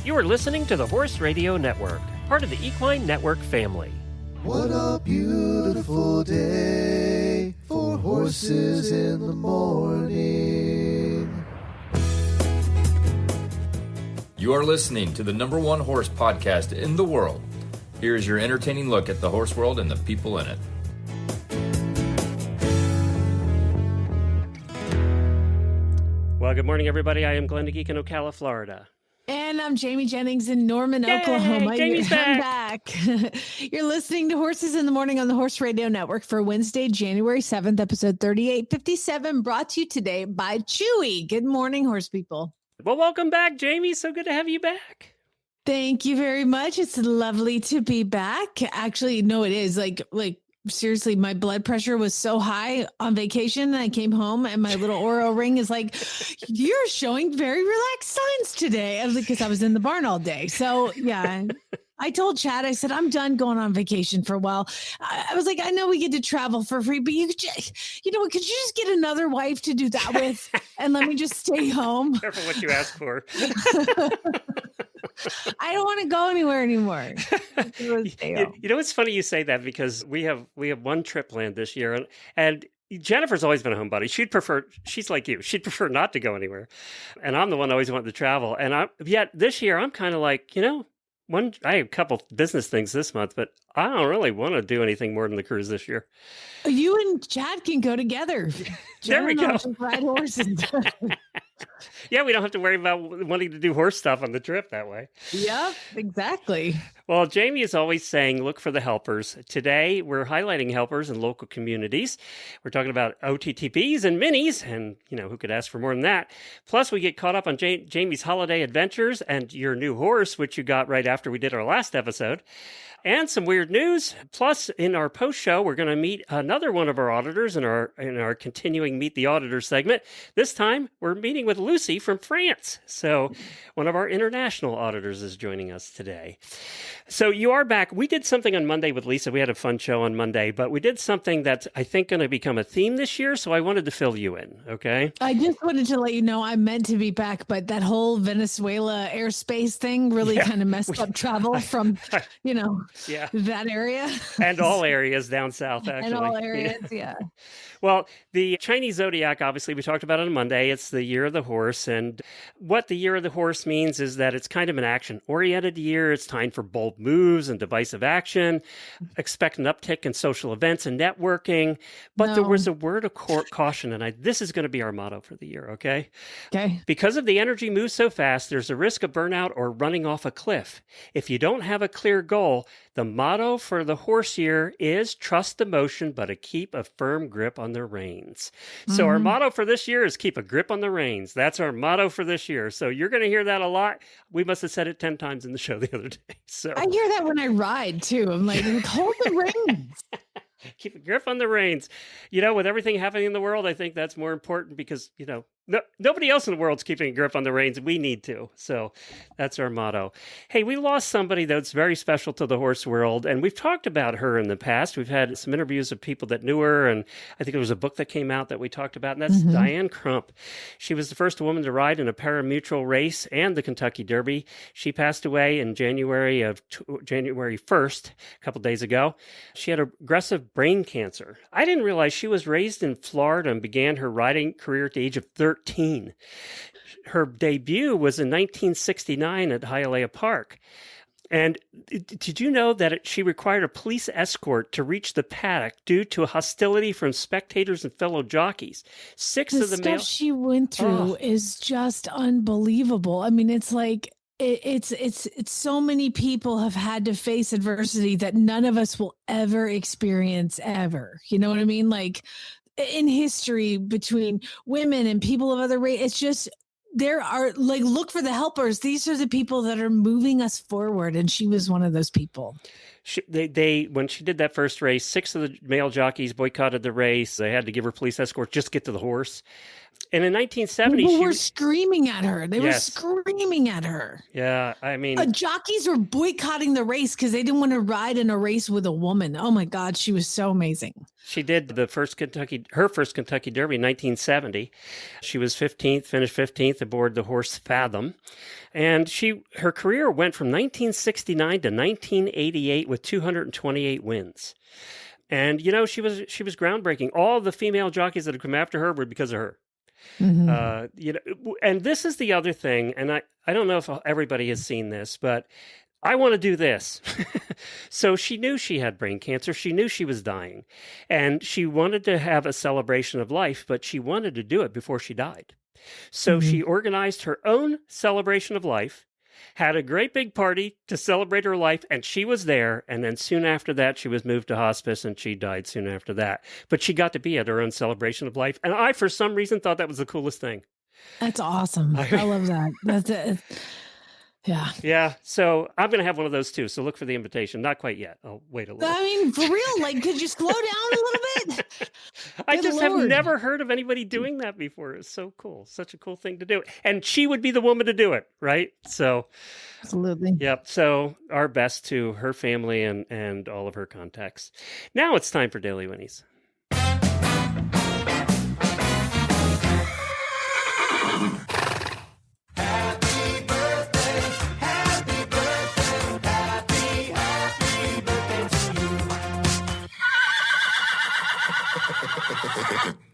You are listening to the Horse Radio Network, part of the Equine Network family. What a beautiful day for horses in the morning. You are listening to the #1 horse podcast in the world. Here is your entertaining look at the horse world and the people in it. Well, good morning, everybody. I am Glenn DeGeek in Ocala, Florida. And I'm Jamie Jennings in Norman, Yay, Oklahoma. Jamie's I'm back. You're listening to Horses in the Morning on the Horse Radio Network for Wednesday, January 7th, episode 3857, brought to you today by Chewy. Good morning, horse people. Well, welcome back, Jamie. So good to have you back. Thank you very much. It's lovely to be back. Actually, no, it is like seriously, my blood pressure was so high on vacation. I came home and my little Oro ring is like, you're showing very relaxed signs today. I was like, because I was in the barn all day. So yeah, I told Chad, I said, I'm done going on vacation for a while. I was like, I know we get to travel for free, but you know what? Could you just get another wife to do that with? And let me just stay home. Careful what you ask for. I don't want to go anywhere anymore. You know, it's funny you say that because we have one trip planned this year, and Jennifer's always been a homebody. She's like you. She'd prefer not to go anywhere, and I'm the one always wanting to travel. And yet this year I'm kind of like, I have a couple business things this month, but I don't really want to do anything more than the cruise this year. You and Chad can go together. There we go. Ride horses. Yeah, we don't have to worry about wanting to do horse stuff on the trip that way. Yep, exactly. Well, Jamie is always saying, look for the helpers. Today, we're highlighting helpers in local communities. We're talking about OTTBs and minis, and, who could ask for more than that? Plus, we get caught up on Jamie's holiday adventures and your new horse, which you got right after we did our last episode. And some weird news. Plus, in our post-show, we're going to meet another one of our auditors in our continuing Meet the Auditor segment. This time, we're meeting with Lucy from France. So one of our international auditors is joining us today. So you are back. We did something on Monday with Lisa. We had a fun show on Monday, but we did something that's, I think, going to become a theme this year. So I wanted to fill you in, okay? I just wanted to let you know I meant to be back, but that whole Venezuela airspace thing really kind of messed up travel from, that area. And all areas down south, actually. And all areas, yeah. Well, the Chinese zodiac, obviously, we talked about it on Monday. It's the year of the horse. And what the year of the horse means is that it's kind of an action-oriented year. It's time for bold moves and divisive action. Expect an uptick in social events and networking. But there was a word of caution, and this is going to be our motto for the year, okay? Okay. Because of the energy moves so fast, there's a risk of burnout or running off a cliff. If you don't have a clear goal, the motto for the horse year is trust the motion, but keep a firm grip on the reins. So our motto for this year is keep a grip on the reins. That's our motto for this year. So you're going to hear that a lot. We must have said it 10 times in the show the other day. So I hear that when I ride too. I'm like, hold the reins. Keep a grip on the reins. With everything happening in the world, I think that's more important because, nobody else in the world's keeping a grip on the reins. We need to. So that's our motto. Hey, we lost somebody that's very special to the horse world, and we've talked about her in the past. We've had some interviews of people that knew her, and I think there was a book that came out that we talked about, and that's Diane Crump. She was the first woman to ride in a pari-mutuel race and the Kentucky Derby. She passed away in January 1st, a couple days ago. She had aggressive brain cancer. I didn't realize she was raised in Florida and began her riding career at the age of 13. Her debut was in 1969 at Hialeah Park. And did you know that she required a police escort to reach the paddock due to hostility from spectators and fellow jockeys? The stuff she went through is just unbelievable. I mean, it's like it's so many people have had to face adversity that none of us will ever experience ever. You know what I mean? Like in history between women and people of other race, it's just, there are look for the helpers. These are the people that are moving us forward. And she was one of those people. When she did that first race, 6 of the male jockeys boycotted the race. They had to give her police escort just to get to the horse. And in 1970, People she were screaming at her. They were Yes. screaming at her. Yeah, I mean, Jockeys were boycotting the race because they didn't want to ride in a race with a woman. Oh my God, she was so amazing. she did her first Kentucky Derby in 1970. She was 15th, finished 15th aboard the horse Fathom. And her career went from 1969 to 1988 with 228 wins. And, you know, she was groundbreaking. All the female jockeys that had come after her were because of her. Mhm. You know, and this is the other thing, and I don't know if everybody has seen this, but I want to do this. So she knew she had brain cancer. She knew she was dying, and she wanted to have a celebration of life, but she wanted to do it before she died. So she organized her own celebration of life, had a great big party to celebrate her life, and she was there. And then soon after that, she was moved to hospice, and she died soon after that. But she got to be at her own celebration of life. And I, for some reason, thought that was the coolest thing. That's awesome. I love that. That's it. Yeah. Yeah. So I'm going to have one of those too. So look for the invitation. Not quite yet. I'll wait a little. I mean, for real, like, could you slow down a little bit? I Good just have Lord. never heard of anybody doing that before. It's so cool. Such a cool thing to do. And she would be the woman to do it, right? So, Absolutely. yep. So our best to her family and all of her contacts. Now it's time for Daily Whinnies.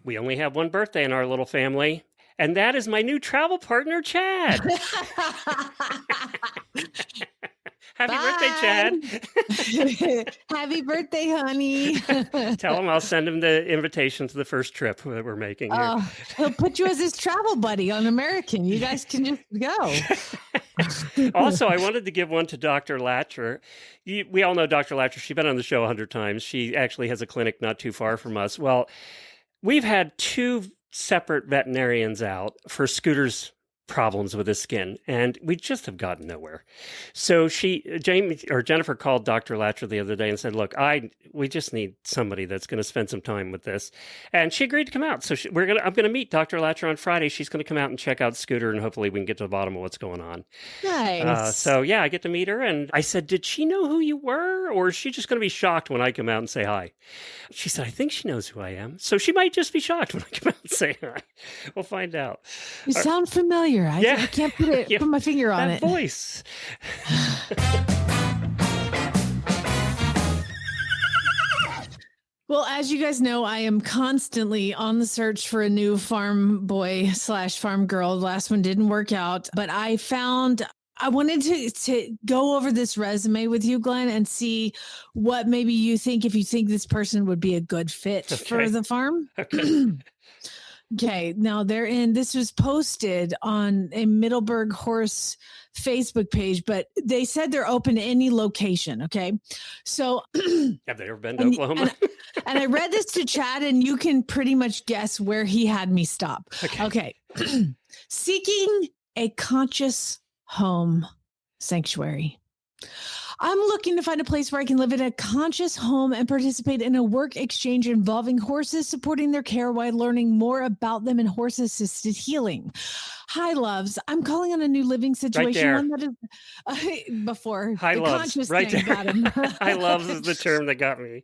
We only have one birthday in our little family, and that is my new travel partner, Chad. Happy birthday, Chad. Happy birthday, honey. Tell him I'll send him the invitation to the first trip that we're making here. He'll put you as his travel buddy on American. You guys can just go. Also, I wanted to give one to Dr. Latcher. We all know Dr. Latcher. She's been on the show 100 times. She actually has a clinic not too far from us. Well, we've had 2 separate veterinarians out for Scooter's problems with his skin, and we just have gotten nowhere. So Jennifer called Dr. Latcher the other day and said, "Look, we just need somebody that's going to spend some time with this," and she agreed to come out. So I'm going to meet Dr. Latcher on Friday. She's going to come out and check out Scooter, and hopefully we can get to the bottom of what's going on. Nice. So yeah, I get to meet her, and I said, "Did she know who you were, or is she just going to be shocked when I come out and say hi?" She said, "I think she knows who I am, so she might just be shocked when I come out and say hi." We'll find out. You sound familiar. I can't put my finger on that it. Voice. Well, as you guys know, I am constantly on the search for a new farm boy / farm girl. The last one didn't work out, but I wanted to go over this resume with you, Glenn, and see what maybe you think, if you think this person would be a good fit for the farm. Okay. Okay. Now this was posted on a Middleburg Horse Facebook page, but they said they're open to any location. Okay. So Have they ever been to Oklahoma? And I read this to Chad, and you can pretty much guess where he had me stop. Okay. Seeking a conscious home sanctuary. I'm looking to find a place where I can live in a conscious home and participate in a work exchange involving horses, supporting their care while learning more about them in horse-assisted healing. Hi, loves. I'm calling on a new living situation. Right one that is before Hi, the loves. conscious Right thing there. got him. Hi, loves is the term that got me.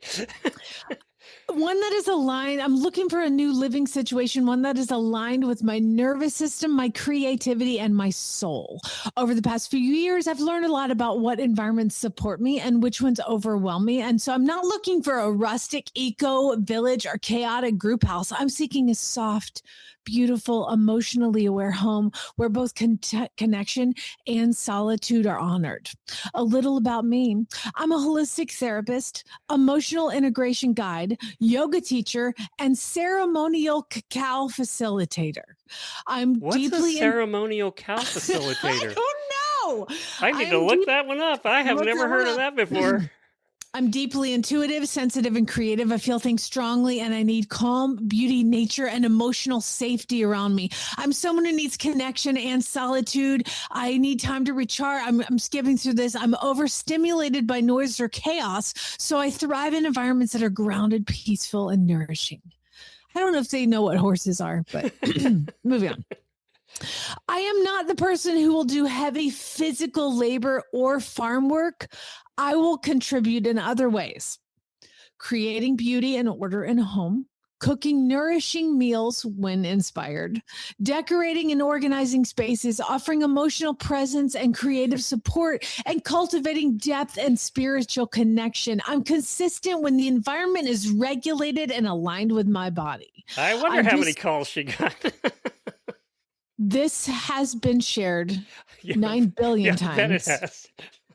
One that is aligned. I'm looking for a new living situation, one that is aligned with my nervous system, my creativity, and my soul. Over the past few years, I've learned a lot about what environments support me and which ones overwhelm me. And so I'm not looking for a rustic eco village or chaotic group house. I'm seeking a soft, beautiful, emotionally aware home where both connection and solitude are honored. A little about me. I'm a holistic therapist, emotional integration guide, yoga teacher, and ceremonial cacao facilitator. What's a ceremonial cow facilitator? I don't know. I need to look that one up. I have never heard of that before. I'm deeply intuitive, sensitive, and creative. I feel things strongly, and I need calm, beauty, nature, and emotional safety around me. I'm someone who needs connection and solitude. I need time to recharge. I'm skipping through this. I'm overstimulated by noise or chaos, so I thrive in environments that are grounded, peaceful, and nourishing. I don't know if they know what horses are, but moving on. I am not the person who will do heavy physical labor or farm work. I will contribute in other ways. Creating beauty and order in a home, cooking nourishing meals when inspired, decorating and organizing spaces, offering emotional presence and creative support, and cultivating depth and spiritual connection. I'm consistent when the environment is regulated and aligned with my body. I wonder how many calls she got. This has been shared Yeah, 9 billion yeah, bet it times. has.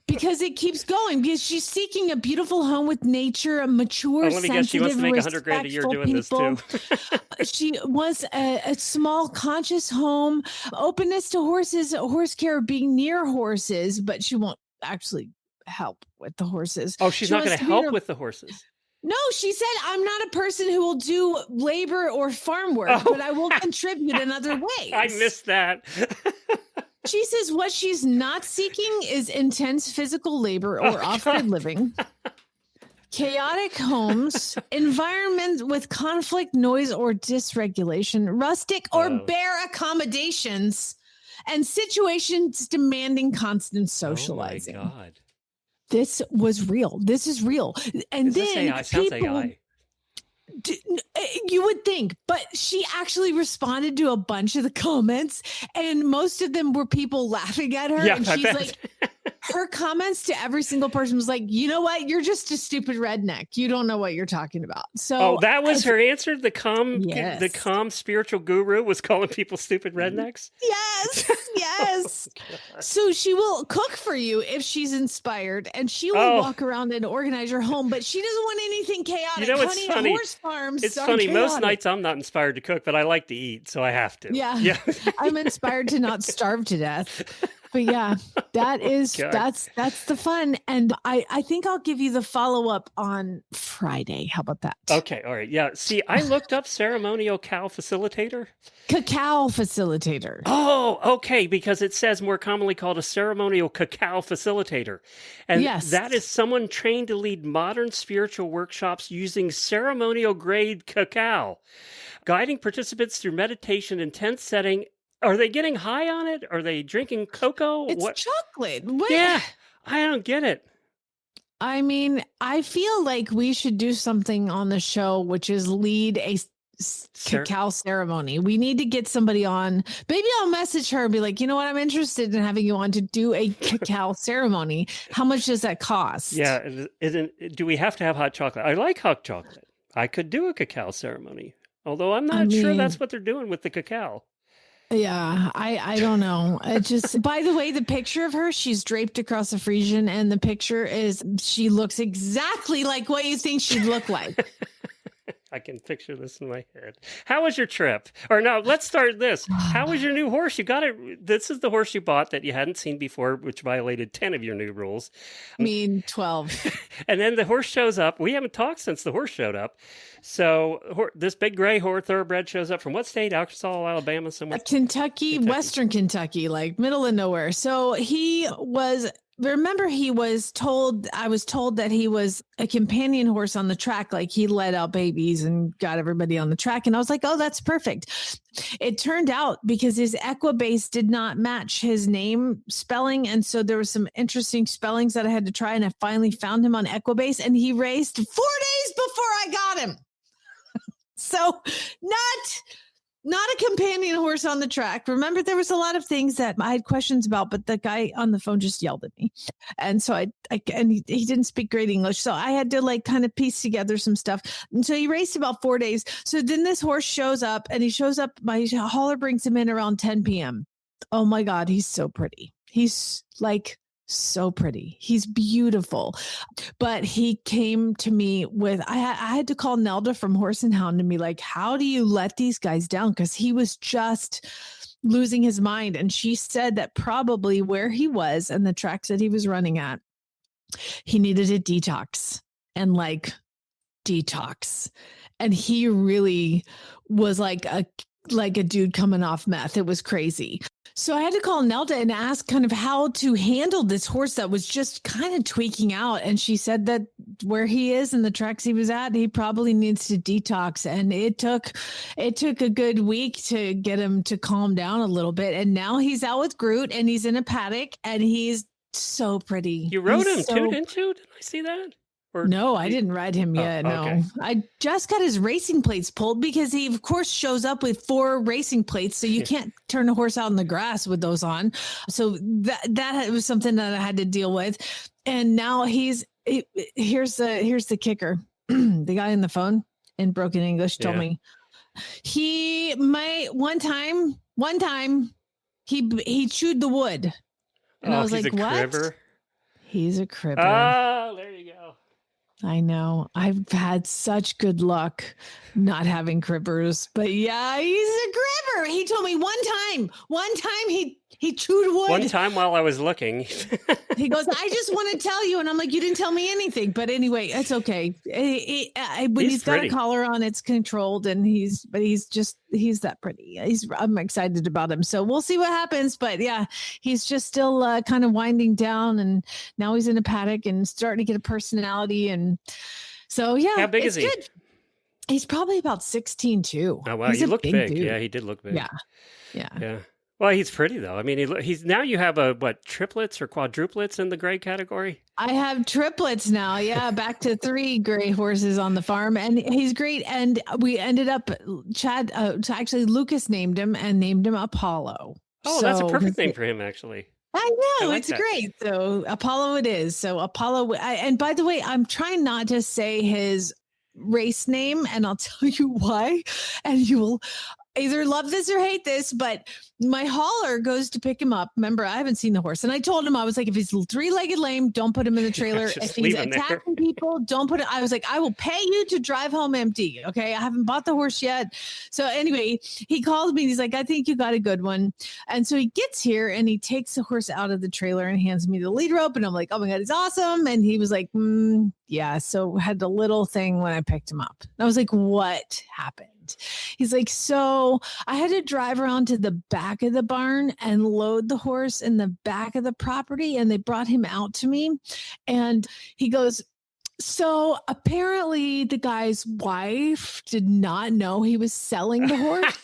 Because it keeps going, because she's seeking a beautiful home with nature, a mature, Let me guess, she wants to make $100,000 a year doing this too. She wants a small, conscious home, openness to horses, horse care, being near horses, but she won't actually help with the horses. Oh, she's not going to help with the horses. No, she said, I'm not a person who will do labor or farm work, but I will contribute in other ways. I missed that. She says what she's not seeking is intense physical labor or off-grid living, chaotic homes, environments with conflict, noise, or dysregulation, rustic or bare accommodations, and situations demanding constant socializing. Oh my God. This was real. This is real. And Is this AI? Sounds AI. You would think, but she actually responded to a bunch of the comments, and most of them were people laughing at her. Yeah, and she's like, her comments to every single person was like, you know what? You're just a stupid redneck. You don't know what you're talking about. So, that was her answer. The calm spiritual guru was calling people stupid rednecks. Yes, yes. So she will cook for you if she's inspired, and she will walk around and organize your home. But she doesn't want anything chaotic. You know, it's funny. Horse farms. It's funny. Chaotic. Most nights I'm not inspired to cook, but I like to eat, so I have to. Yeah. I'm inspired to not starve to death. But yeah, that's the fun. And I think I'll give you the follow-up on Friday. How about that? Okay. All right. Yeah. See, I looked up ceremonial cacao facilitator. Cacao facilitator. Oh, okay. Because it says more commonly called a ceremonial cacao facilitator. And that is someone trained to lead modern spiritual workshops using ceremonial grade cacao, guiding participants through meditation in tent setting. Are they getting high on it? Are they drinking cocoa? It's chocolate. Yeah, I don't get it. I mean, I feel like we should do something on the show, which is lead a cacao ceremony. We need to get somebody on. Maybe I'll message her and be like, you know what? I'm interested in having you on to do a cacao ceremony. How much does that cost? Yeah. Do we have to have hot chocolate? I like hot chocolate. I could do a cacao ceremony, although I'm not sure that's what they're doing with the cacao. Yeah, I don't know. It just, by the way, the picture of her, she's draped across a Frisian, and the picture she looks exactly like what you think she'd look like. I can picture this in my head. How was your trip? Or no, let's start this. How was your new horse? You got it. This is the horse you bought that you hadn't seen before, which violated 10 of your new rules. I mean, 12. And then the horse shows up. We haven't talked since the horse showed up. So this big gray thoroughbred shows up from what state? Arkansas, Alabama, somewhere? Kentucky, Western Kentucky, like middle of nowhere. So remember, I was told that he was a companion horse on the track. Like, he let out babies and got everybody on the track. And I was like, oh, that's perfect. It turned out because his Equibase did not match his name spelling. And so there was some interesting spellings that I had to try. And I finally found him on Equibase, and he raced 4 days before I got him. So not a companion horse on the track. Remember, there was a lot of things that I had questions about, but the guy on the phone just yelled at me. And so he didn't speak great English. So I had to kind of piece together some stuff. And so he raced about 4 days. So then this horse shows up, my hauler brings him in around 10 p.m. Oh my God, he's so pretty. He's so pretty. He's beautiful. But he came to me with, I had to call Nelda from Horse and Hound and be like, how do you let these guys down? Because he was just losing his mind. And she said that probably where he was and the tracks that he was running at, he needed a detox and detox. And he really was like a dude coming off meth. It was crazy. So I had to call Nelda and ask kind of how to handle this horse that was just kind of tweaking out. And she said that where he is and the tracks he was at, he probably needs to detox. And it took a good week to get him to calm down a little bit. And now he's out with Groot and he's in a paddock and he's so pretty. You rode him He's too, didn't you? Did I see that? Or No, I didn't ride him yet. okay. No, I just got his racing plates pulled because he, of course, shows up with 4 racing plates. So you can't turn a horse out in the grass with those on. So that was something that I had to deal with. And now here's the kicker. The guy on the phone in broken English told me one time he chewed the wood. And I was like, what? Cribber? He's a cribber. Oh, there you go. I know. I've had such good luck not having cribbers, but yeah, he's a cribber. He told me one time he chewed wood. One time while I was looking. He goes, I just want to tell you. And I'm like, you didn't tell me anything. But anyway, it's okay. When he's got a collar on, it's controlled. And he's that pretty. I'm excited about him. So we'll see what happens. But yeah, he's just still kind of winding down. And now he's in a paddock and starting to get a personality. And so, yeah. How big is he? Good. He's probably about 16 too. Oh, wow. He looked big. Dude. Yeah, he did look big. Yeah. Well, he's pretty though. I mean, he's now you have triplets or quadruplets in the gray category? I have triplets now. Yeah, back to 3 gray horses on the farm, and he's great. And we ended up actually Lucas named him Apollo. Oh, so, that's a perfect name for him, actually. I know, it's great. So Apollo it is. So Apollo, and by the way, I'm trying not to say his race name, and I'll tell you why. And you will either love this or hate this, but my hauler goes to pick him up. Remember, I haven't seen the horse. And I told him, I was like, if he's 3-legged lame, don't put him in the trailer. If he's attacking people, don't put it. I was like, I will pay you to drive home empty. Okay. I haven't bought the horse yet. So anyway, he called me and he's like, I think you got a good one. And so he gets here and he takes the horse out of the trailer and hands me the lead rope. And I'm like, oh my God, he's awesome. And he was like, yeah. So had the little thing when I picked him up. And I was like, what happened? He's like, so I had to drive around to the back of the barn and load the horse in the back of the property. And they brought him out to me. And he goes, so apparently the guy's wife did not know he was selling the horse.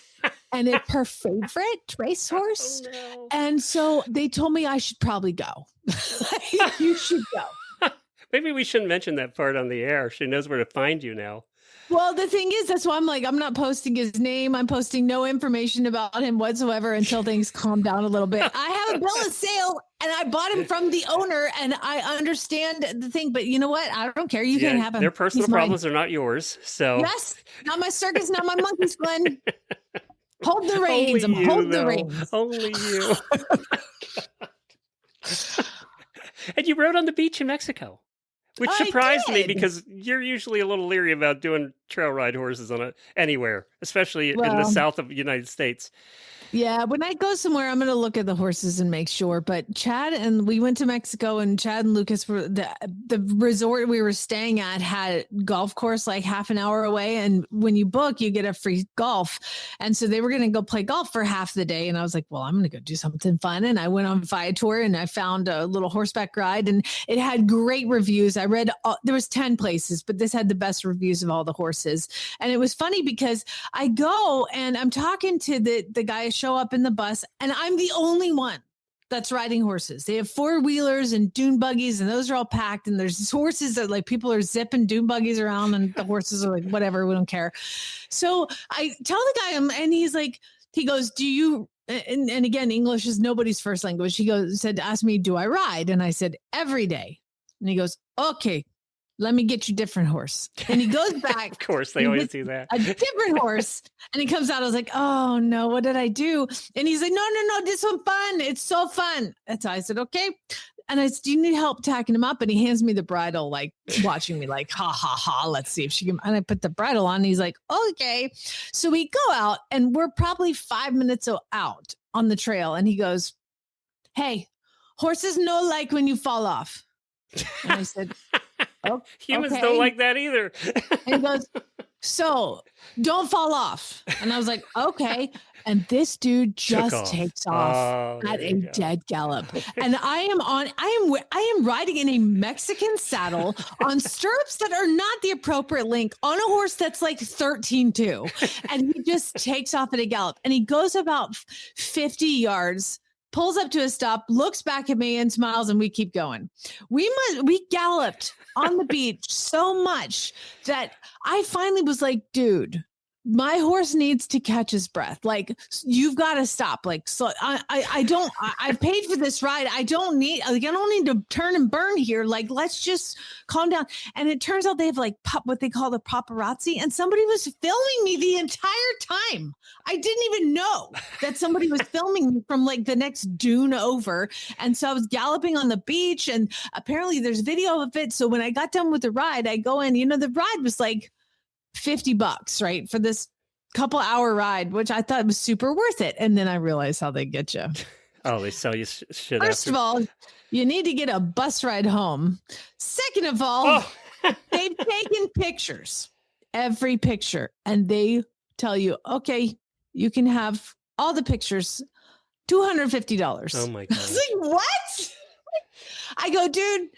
And it's her favorite racehorse. Oh, no. And so they told me I should probably go. You should go. Maybe we shouldn't mention that part on the air. She knows where to find you now. Well, the thing is, that's why I'm like, I'm not posting his name. I'm posting no information about him whatsoever until things calm down a little bit. I have a bill of sale and I bought him from the owner and I understand the thing, but you know what? I don't care. You can't have him. Their personal problems are not yours. So yes, not my circus, not my monkeys, Glenn. Hold the reins. Hold the reins. Only you. And you rode on the beach in Mexico. Which surprised me because you're usually a little leery about doing trail ride horses anywhere, especially in the south of the United States. Yeah, when I go somewhere, I'm going to look at the horses and make sure. But Chad and we went to Mexico, and Chad and Lucas were the resort we were staying at had a golf course like half an hour away. And when you book, you get a free golf. And so they were going to go play golf for half the day. And I was like, well, I'm going to go do something fun. And I went on Viator and I found a little horseback ride, and it had great reviews. I read there was 10 places, but this had the best reviews of all the horses. And it was funny because I go and I'm talking to the guy show up in the bus, and I'm the only one that's riding horses. They have 4-wheelers and dune buggies, and those are all packed. And there's horses that like people are zipping dune buggies around, and the horses are like, whatever, we don't care. So I tell the guy, and he's like, he goes, do you, and again, English is nobody's first language. He asked me, do I ride? And I said, every day. And he goes, okay, let me get you a different horse. And he goes back. Of course, they always do that. A different horse. And he comes out. I was like, oh, no, what did I do? And he's like, no, this one's fun. It's so fun. And so I said, okay. And I said, do you need help tacking him up? And he hands me the bridle, like watching me like, ha, ha, ha. Let's see if she can. And I put the bridle on. And he's like, okay. So we go out, and we're probably 5 minutes out on the trail. And he goes, hey, horses no like when you fall off. And I said, oh, humans don't like that either. And he goes, So don't fall off. And I was like, okay. And this dude just takes off at a dead gallop. And I am riding in a Mexican saddle on stirrups that are not the appropriate length on a horse that's like 13.2. And he just takes off at a gallop and he goes about 50 yards, pulls up to a stop, looks back at me and smiles, and we keep going. We galloped on the beach so much that I finally was like, dude, my horse needs to catch his breath. Like, you've got to stop. Like, so I paid for this ride. I don't need to turn and burn here. Like, let's just calm down. And it turns out they have like what they call the paparazzi. And somebody was filming me the entire time. I didn't even know that somebody was filming me from like the next dune over. And so I was galloping on the beach and apparently there's video of it. So when I got done with the ride, I go in, the ride was like $50, right? For this couple hour ride, which I thought was super worth it. And then I realized how they get you. Oh, they sell you shit. First of all, you need to get a bus ride home. Second of all, they've taken pictures, every picture, and they tell you, okay, you can have all the pictures, $250. Oh my God. I was like, what? I go, dude,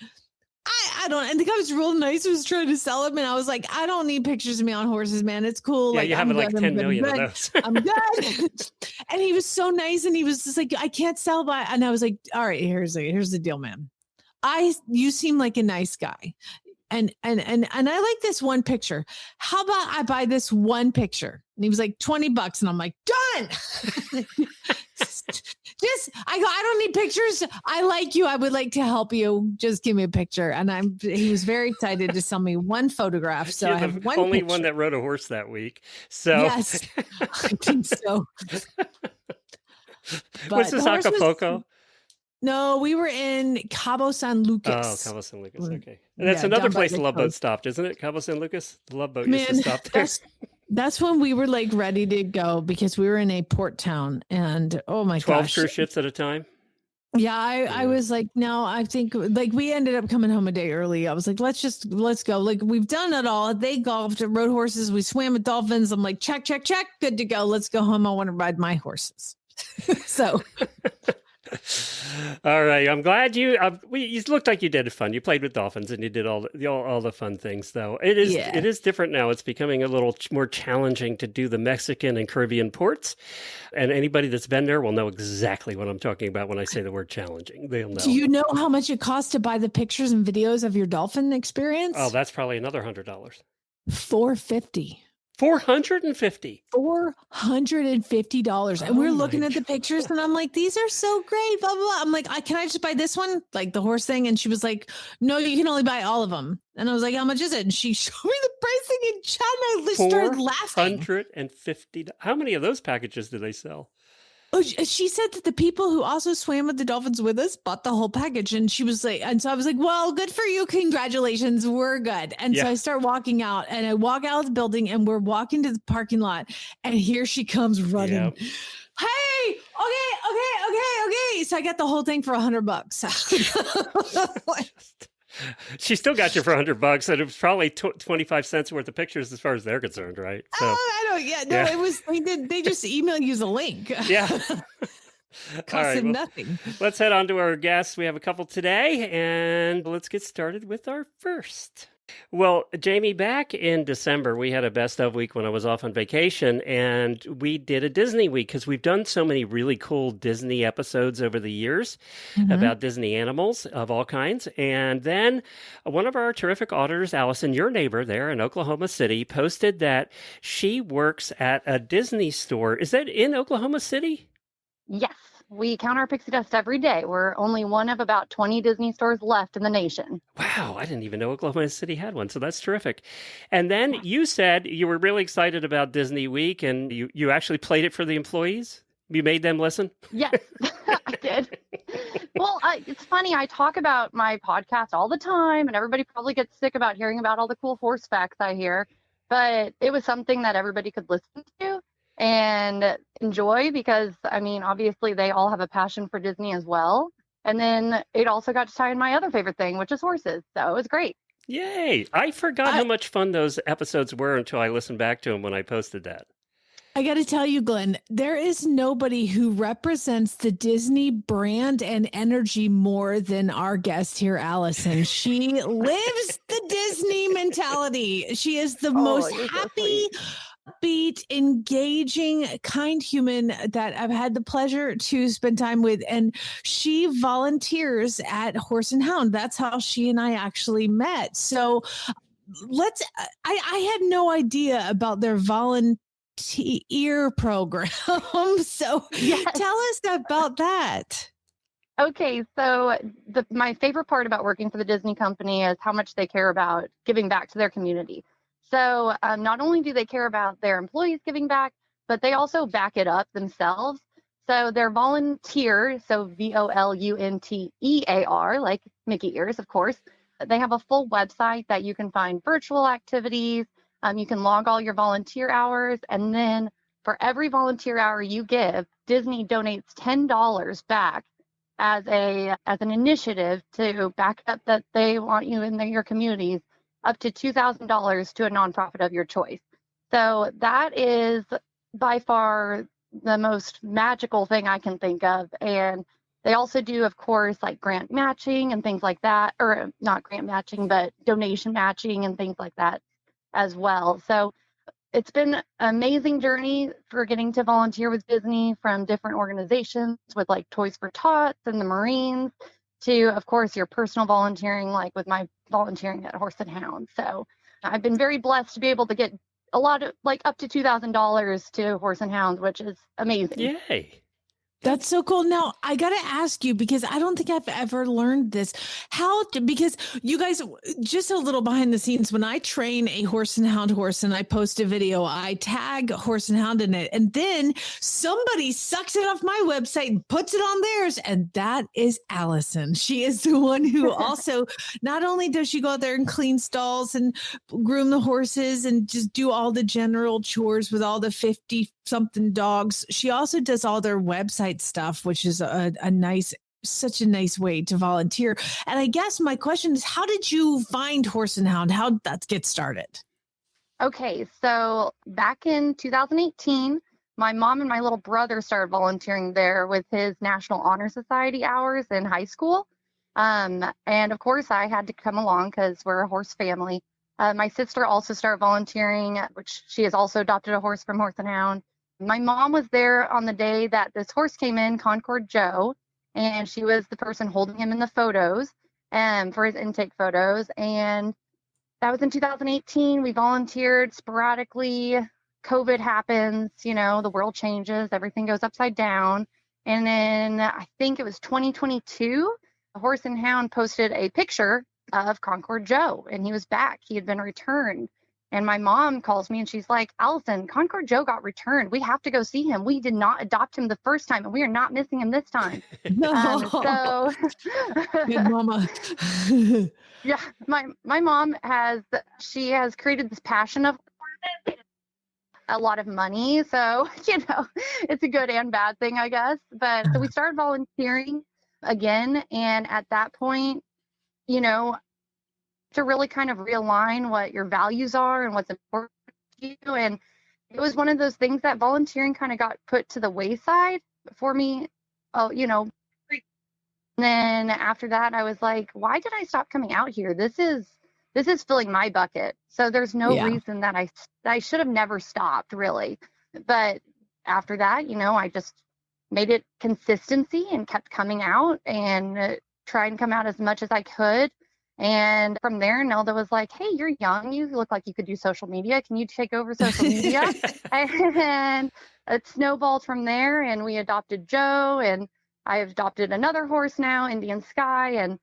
I don't, and the guy was real nice, was trying to sell him. And I was like, I don't need pictures of me on horses, man. It's cool. Yeah, like, you have like 10 million of those. I'm good. And he was so nice. And he was just like, I can't sell by. And I was like, all right, here's the deal, man. You seem like a nice guy. And I like this one picture. How about I buy this one picture? And he was like, $20. And I'm like, done. I don't need pictures. I like you. I would like to help you. Just give me a picture. And he was very excited to sell me one photograph. So I have one only picture. One that rode a horse that week. So yes, I think so. What's this, Acapulco? No, we were in Cabo San Lucas. Oh, Cabo San Lucas. Okay. And that's another place the Love Boat stopped, isn't it? Cabo San Lucas? The Love Boat used to stop there. That's when we were like ready to go because we were in a port town and oh my 12 gosh. 12 cruise ships at a time? Yeah, I was like, no, I think like we ended up coming home a day early. I was like, let's go. Like we've done it all. They golfed, rode horses. We swam with dolphins. I'm like, check. Good to go. Let's go home. I want to ride my horses. So. All right. I'm glad you looked like you did fun. You played with dolphins and you did all the fun things, though. It is different now. It's becoming a little more challenging to do the Mexican and Caribbean ports. And anybody that's been there will know exactly what I'm talking about when I say the word challenging. They'll know. Do you know how much it costs to buy the pictures and videos of your dolphin experience? Oh, that's probably another $100. $450. $450. $450. And we're looking at the pictures and I'm like, these are so great, blah, blah, blah. I'm like, can I just buy this one? Like the horse thing. And she was like, no, you can only buy all of them. And I was like, how much is it? And she showed me the pricing in chat and I started laughing. $450. How many of those packages do they sell? Oh, she said that the people who also swam with the dolphins with us bought the whole package. And she was like, and so I was like, well, good for you. Congratulations. We're good. And so I start walking out and I walk out of the building and we're walking to the parking lot. And here she comes running. Yep. Hey, okay. So I got the whole thing for $100. She still got you for $100, and it was probably 25 cents worth of pictures as far as they're concerned, right? So, I don't. Yeah, no, it was. They just email you the link. Yeah, cost nothing. Let's head on to our guests. We have a couple today, and let's get started with our first. Well, Jamie, back in December, we had a best of week when I was off on vacation, and we did a Disney week because we've done so many really cool Disney episodes over the years about Disney animals of all kinds. And then one of our terrific auditors, Allison, your neighbor there in Oklahoma City, posted that she works at a Disney store. Is that in Oklahoma City? Yes. We count our pixie dust every day. We're only one of about 20 Disney stores left in the nation. Wow, I didn't even know Oklahoma City had one, so that's terrific. And then you said you were really excited about Disney Week, and you actually played it for the employees? You made them listen? Yes, I did. Well, it's funny. I talk about my podcast all the time, and everybody probably gets sick about hearing about all the cool horse facts I hear, but it was something that everybody could listen to and enjoy because, I mean, obviously they all have a passion for Disney as well. And then it also got to tie in my other favorite thing, which is horses. So it was great. Yay! I forgot how much fun those episodes were until I listened back to them when I posted that. I got to tell you, Glenn, there is nobody who represents the Disney brand and energy more than our guest here, Allison. She lives the Disney mentality. She is the most you're so happy, sweet. upbeat, engaging, kind human that I've had the pleasure to spend time with. And she volunteers at Horse and Hound. That's how she and I actually met. So I had no idea about their volunteer program. So Yes. tell us about that. Okay, so my favorite part about working for the Disney company is how much they care about giving back to their community. So not only do they care about their employees giving back, but they also back it up themselves. So they're volunteer, so VOLUNTEAR, like Mickey ears, of course. They have a full website that you can find virtual activities. You can log all your volunteer hours, and then for every volunteer hour you give, Disney donates $10 back as an initiative to back up that they want you in your communities, up to $2,000 to a nonprofit of your choice. So that is by far the most magical thing I can think of. And they also do, of course, like grant matching and things like that, or not grant matching, but donation matching and things like that as well. So it's been an amazing journey for getting to volunteer with Disney, from different organizations with like Toys for Tots and the Marines to, of course, your personal volunteering, like with my volunteering at Horse and Hound. So I've been very blessed to be able to get a lot of, like, up to $2,000 to Horse and Hound, which is amazing. Yay! That's so cool. Now, I got to ask you, because I don't think I've ever learned this. Because you guys, just a little behind the scenes, when I train a Horse and Hound horse and I post a video, I tag Horse and Hound in it. And then somebody sucks it off my website and puts it on theirs. And that is Allison. She is the one who also, not only does she go out there and clean stalls and groom the horses and just do all the general chores with all the 50 something dogs, she also does all their website stuff, which is such a nice way to volunteer. And I guess my question is, how did you find Horse and Hound? How did that get started? Okay, so back in 2018, my mom and my little brother started volunteering there with his National Honor Society hours in high school. And of course, I had to come along because we're a horse family. My sister also started volunteering, which she has also adopted a horse from Horse and Hound. My mom was there on the day that this horse came in, Concord Joe, and she was the person holding him in the photos for his intake photos. And that was in 2018. We volunteered sporadically. COVID happens, the world changes, everything goes upside down. And then I think it was 2022, Horse and Hound posted a picture of Concord Joe, and he was back. He had been returned. And my mom calls me and she's like, Allison, Concord Joe got returned. We have to go see him. We did not adopt him the first time, and we are not missing him this time. So Good mama. yeah, my mom has created this passion of a lot of money. So, it's a good and bad thing, I guess. But so we started volunteering again. And at that point, to really kind of realign what your values are and what's important to you. And it was one of those things that volunteering kind of got put to the wayside for me. And then after that, I was like, why did I stop coming out here? This is filling my bucket. So there's no reason that I should have never stopped, really. But after that, I just made it consistency and kept coming out and try and come out as much as I could. And from there, Nelda was like, hey, you're young. You look like you could do social media. Can you take over social media? And it snowballed from there. And we adopted Joe. And I have adopted another horse now, Indian Sky. And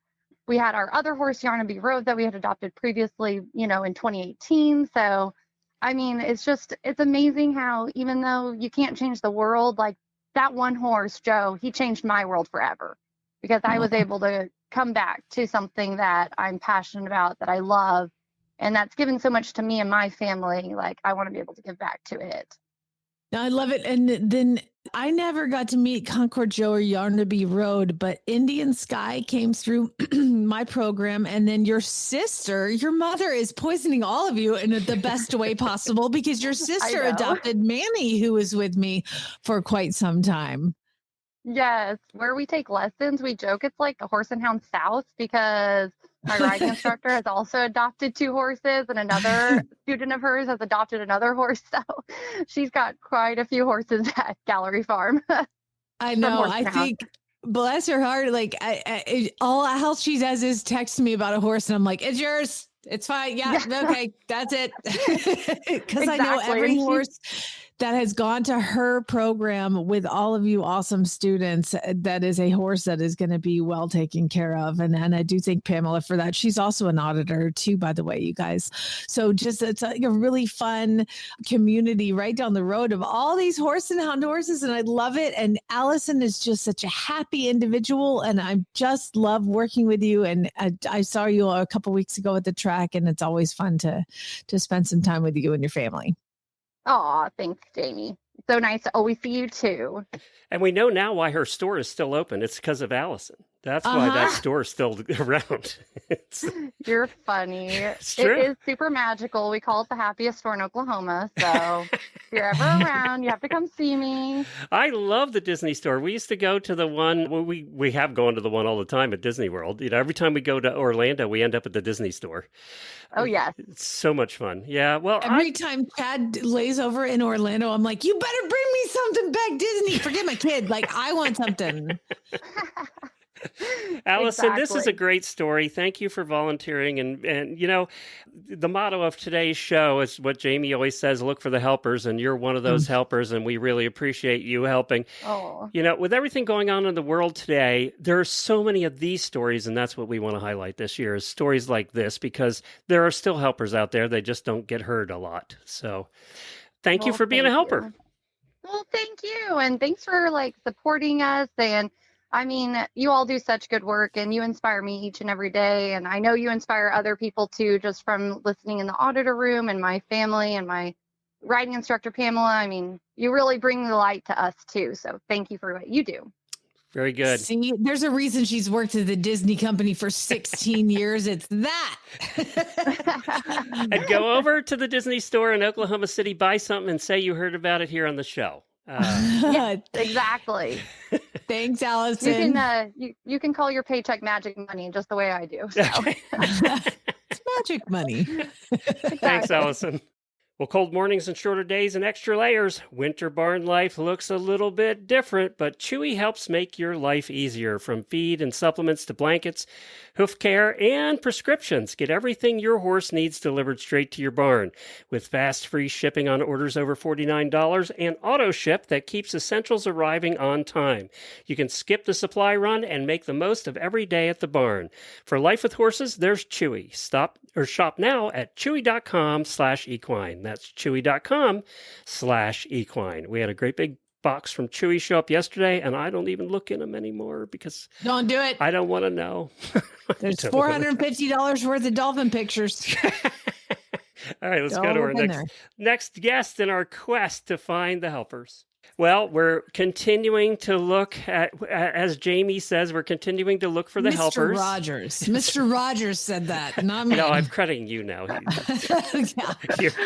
we had our other horse, Yarnaby Road, that we had adopted previously, in 2018. So, I mean, it's amazing how, even though you can't change the world, like that one horse, Joe, he changed my world forever, because I was able to come back to something that I'm passionate about, that I love, and that's given so much to me and my family. Like, I want to be able to give back to it. I love it. And then I never got to meet Concord Joe or Yarnaby Road, but Indian Sky came through my program. And then your sister, your mother is poisoning all of you in the best way possible because your sister know. adopted Manny, who was with me for quite some time. Yes, where we take lessons, we joke it's like the Horse and Hound South because my riding instructor has also adopted 2 horses, and another student of hers has adopted another horse. So she's got quite a few horses at Gallery Farm. I From know. Horse I and Hound. think, bless her heart, like all she does is text me about a horse, and I'm like, "It's yours. It's fine. Yeah, okay, that's it." Because I know Exactly. every And horse that has gone to her program with all of you awesome students, that is a horse that is going to be well taken care of. And I do thank Pamela for that. She's also an auditor too, by the way, you guys. So just it's like a really fun community right down the road of all these horse and hound horses. And I love it. And Allison is just such a happy individual. And I just love working with you. And I saw you a couple weeks ago at the track, and it's always fun to spend some time with you and your family. Aw, thanks, Jamie. So nice to always see you too. And we know now why her store is still open. It's because of Allison. That's why that store is still around. You're funny. It's true. It is super magical. We call it the happiest store in Oklahoma. So if you're ever around, you have to come see me. I love the Disney store. We used to go to the one, well, we have gone to the one all the time at Disney World. You know, every time we go to Orlando, we end up at the Disney store. Oh, yes. It's so much fun. Yeah. Well, every time Chad lays over in Orlando, I'm like, you better bring me something back, Disney. Forget my kid. Like, I want something. Allison, this is a Exactly. great story. Thank you for volunteering. And you know, the motto of today's show is what Jamie always says, look for the helpers. And you're one of those helpers. And we really appreciate you helping. Oh, You know, with everything going on in the world today, there are so many of these stories. And that's what we want to highlight this year is stories like this, because there are still helpers out there. They just don't get heard a lot. So thank you well, for being a thank helper. you. Well, thank you. And thanks for like supporting us. And I mean, you all do such good work and you inspire me each and every day. And I know you inspire other people too, just from listening in the auditor room and my family and my riding instructor, Pamela. I mean, you really bring the light to us too. So thank you for what you do. Very good. See, there's a reason she's worked at the Disney company for 16 years. It's that. And go over to the Disney store in Oklahoma City, buy something, and say you heard about it here on the show. Exactly. Thanks, Allison. You can call your paycheck magic money just the way I do. So. It's magic money. Thanks, Allison. Well, cold mornings and shorter days and extra layers. Winter barn life looks a little bit different, but Chewy helps make your life easier. From feed and supplements to blankets, hoof care, and prescriptions. Get everything your horse needs delivered straight to your barn. With fast, free shipping on orders over $49 and auto ship that keeps essentials arriving on time. You can skip the supply run and make the most of every day at the barn. For life with horses, there's Chewy. Shop now at chewy.com/equine. That's chewy.com/equine. We had a great big box from Chewy show up yesterday, and I don't even look in them anymore because Don't do it. I don't want to know. There's $450 worth of dolphin pictures. All right, let's go to our next guest in our quest to find the helpers. Well, we're continuing to look at, as Jamie says, we're continuing to look for the helpers. Mr. Rogers said that, not me. No, I'm crediting you now. Yeah.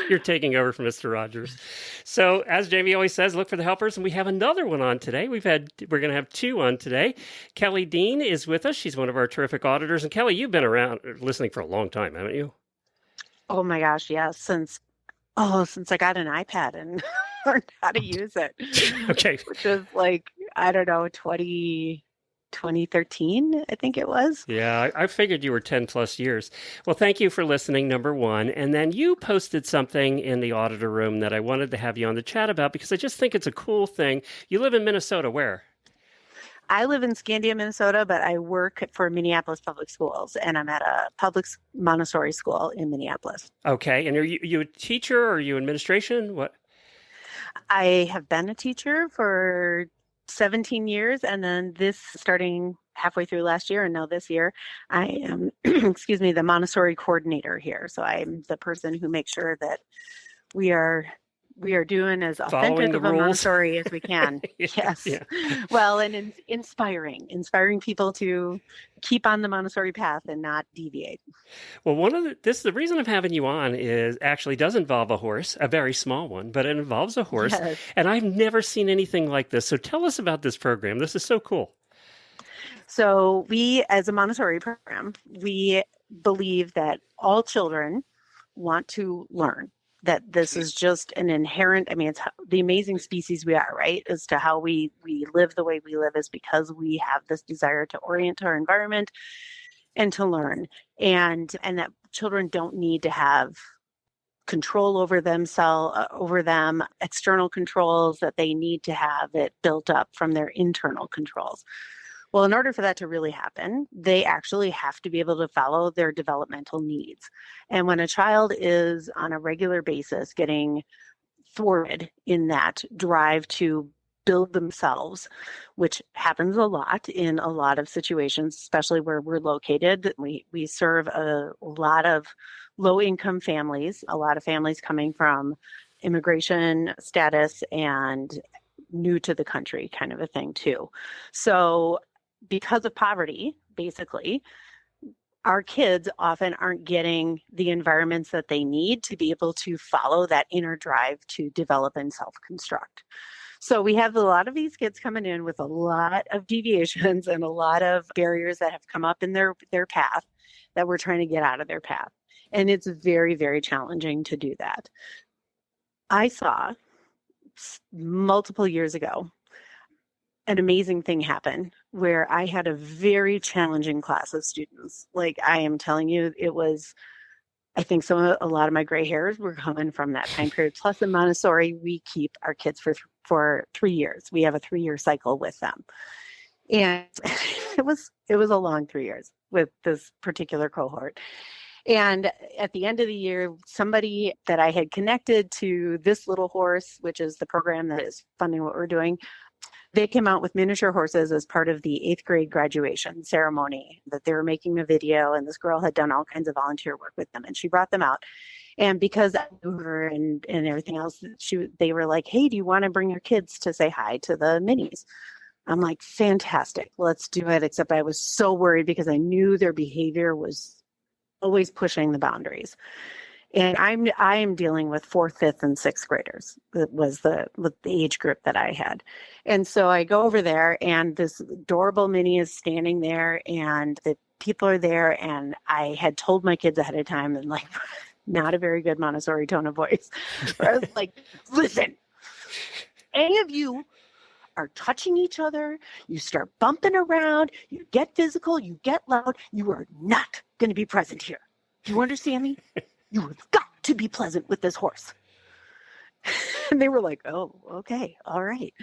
You're taking over from Mr. Rogers. So, as Jamie always says, look for the helpers, and we have another one on today. We're going to have 2 on today. Kelley Dean is with us. She's one of our terrific auditors. And Kelley, you've been around listening for a long time, haven't you? Oh my gosh, yes. Since I got an iPad and learned how to use it. Okay. Which was like, I don't know, 2013, I think it was. Yeah, I figured you were 10 plus years. Well, thank you for listening, number one. And then you posted something in the auditor room that I wanted to have you on the chat about because I just think it's a cool thing. You live in Minnesota, where? I live in Scandia, Minnesota, but I work for Minneapolis Public Schools, and I'm at a public Montessori school in Minneapolis. Okay. And are you a teacher or are you administration? What? I have been a teacher for 17 years, and then starting halfway through last year and now this year, I am, the Montessori coordinator here. So I'm the person who makes sure that we are We are doing as Following authentic the of a rules. Montessori as we can. Yes. Yeah. Well, and inspiring people to keep on the Montessori path and not deviate. Well, the reason I'm having you on is actually does involve a horse, a very small one, but it involves a horse. Yes. And I've never seen anything like this. So tell us about this program. This is so cool. So we, as a Montessori program, we believe that all children want to learn, that this is just an inherent, I mean, it's the amazing species we are, right? As to how we live the way we live is because we have this desire to orient to our environment and to learn. And that children don't need to have control over themselves, over them, external controls, that they need to have it built up from their internal controls. Well, in order for that to really happen, they actually have to be able to follow their developmental needs. And when a child is on a regular basis getting thwarted in that drive to build themselves, which happens a lot in a lot of situations, especially where we're located. We serve a lot of low-income families, a lot of families coming from immigration status and new to the country kind of a thing too. So because of poverty, basically, our kids often aren't getting the environments that they need to be able to follow that inner drive to develop and self-construct. So we have a lot of these kids coming in with a lot of deviations and a lot of barriers that have come up in their path that we're trying to get out of their path. And it's very, very challenging to do that. I saw multiple years ago an amazing thing happen where I had a very challenging class of students. Like, I am telling you, it was, I think a lot of my gray hairs were coming from that time period. Plus, in Montessori, we keep our kids for 3 years. We have a 3-year cycle with them. And it was a long 3 years with this particular cohort. And at the end of the year, somebody that I had connected to this little horse, which is the program that is funding what we're doing, they came out with miniature horses as part of the 8th grade graduation ceremony, that they were making a video, and this girl had done all kinds of volunteer work with them, and she brought them out. And because I knew her and everything else, they were like, hey, do you want to bring your kids to say hi to the minis? I'm like, fantastic, let's do it. Except I was so worried because I knew their behavior was always pushing the boundaries. And I am dealing with 4th, 5th, and 6th graders. That was the age group that I had. And so I go over there, and this adorable mini is standing there, and the people are there. And I had told my kids ahead of time, and like, not a very good Montessori tone of voice. I was like, listen, any of you are touching each other, you start bumping around, you get physical, you get loud, you are not going to be present here. Do you understand me? You have got to be pleasant with this horse. And they were like, oh, okay, all right.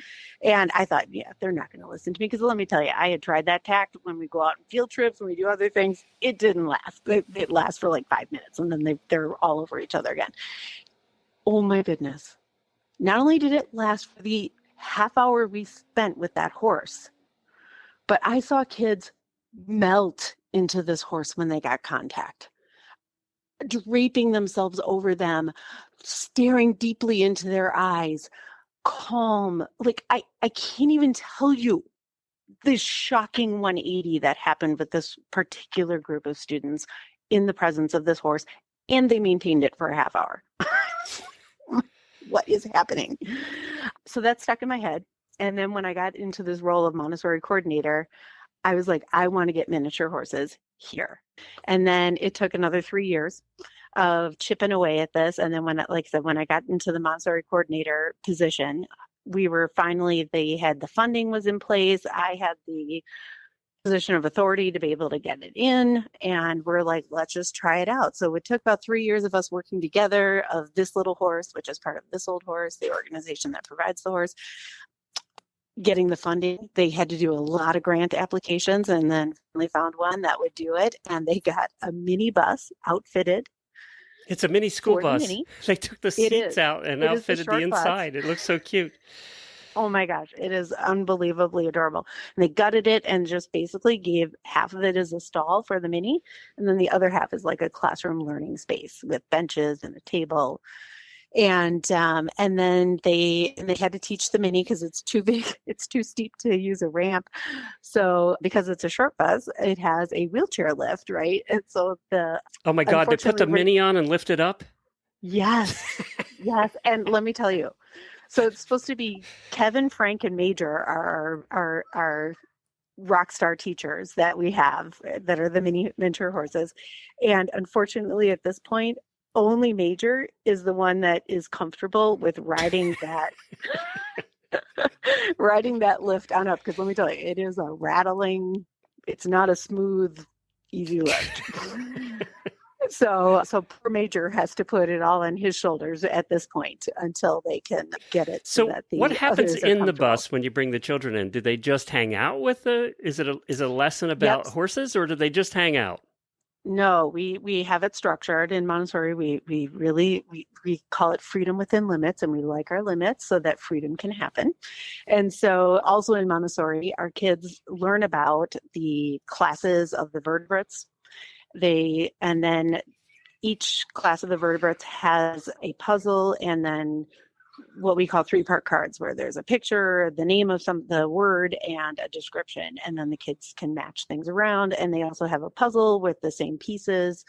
And I thought, yeah, they're not going to listen to me, because let me tell you, I had tried that tact when we go out on field trips, when we do other things. It didn't last. It lasts for like 5 minutes, and then they're all over each other again. Oh my goodness. Not only did it last for the half hour we spent with that horse, but I saw kids melt into this horse when they got contact, draping themselves over them, staring deeply into their eyes, calm. Like, I can't even tell you this shocking 180 that happened with this particular group of students in the presence of this horse, and they maintained it for a half hour. What is happening? So that stuck in my head. And then when I got into this role of Montessori coordinator, I was like, I want to get miniature horses here. And then it took another 3 years of chipping away at this. And then when I got into the Montessori coordinator position, they had the funding was in place. I had the position of authority to be able to get it in. And we're like, let's just try it out. So it took about 3 years of us working together, of this little horse, which is part of This Old Horse, the organization that provides the horse, getting the funding. They had to do a lot of grant applications, and then finally found one that would do it. And they got a mini bus outfitted. It's a mini school for the bus. mini. They took the seats out and It is the outfitted the short bus. inside. It looks so cute. Oh my gosh, it is unbelievably adorable. And they gutted it and just basically gave half of it as a stall for the mini, and then the other half is like a classroom learning space with benches and a table. And then they had to teach the mini because it's too big, it's too steep to use a ramp. So because it's a short bus, it has a wheelchair lift, right? And so oh my God, they put the mini on and lift it up? Yes, yes. And let me tell you, so it's supposed to be Kevin, Frank, and Major are our rock star teachers that we have that are the miniature horses. And unfortunately, at this point, only Major is the one that is comfortable with riding that lift on up. Because let me tell you, it is a rattling, it's not a smooth, easy lift. So poor Major has to put it all on his shoulders at this point until they can get it. So what happens in the bus when you bring the children in? Do they just hang out with is it a lesson about horses, or do they just hang out? No, we have it structured in Montessori. We really call it freedom within limits, and we like our limits so that freedom can happen. And so also in Montessori, our kids learn about the classes of the vertebrates. And then each class of the vertebrates has a puzzle, and then what we call 3-part cards, where there's a picture, the name of the word, and a description. And then the kids can match things around. And they also have a puzzle with the same pieces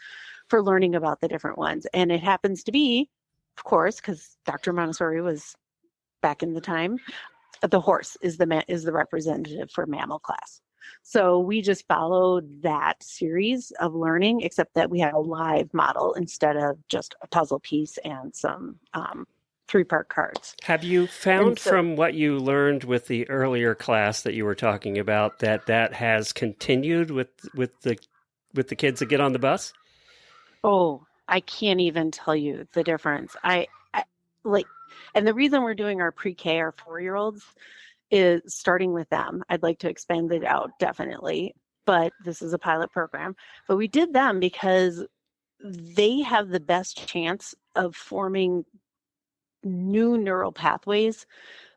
for learning about the different ones. And it happens to be, of course, because Dr. Montessori was back in the time, the horse is the representative for mammal class. So we just followed that series of learning, except that we had a live model instead of just a puzzle piece and some 3-part cards. Have you found from what you learned with the earlier class that you were talking about that has continued with the kids that get on the bus? Oh, I can't even tell you the difference. I like, and the reason we're doing our pre-K, our 4-year-olds, is starting with them. I'd like to expand it out, definitely, but this is a pilot program. But we did them because they have the best chance of forming new neural pathways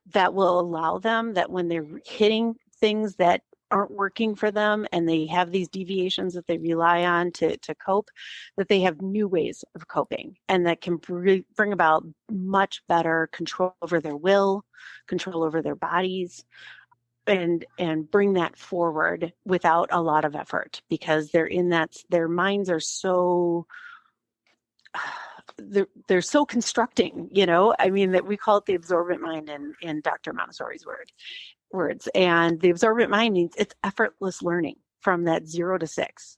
that will allow them that when they're hitting things that aren't working for them and they have these deviations that they rely on to cope, that they have new ways of coping, and that can bring about much better control over their will, control over their bodies, and bring that forward without a lot of effort, because they're in that, their minds are so they're so constructing, I mean, that we call it the absorbent mind in Dr. Montessori's words. And the absorbent mind means it's effortless learning from that 0 to 6.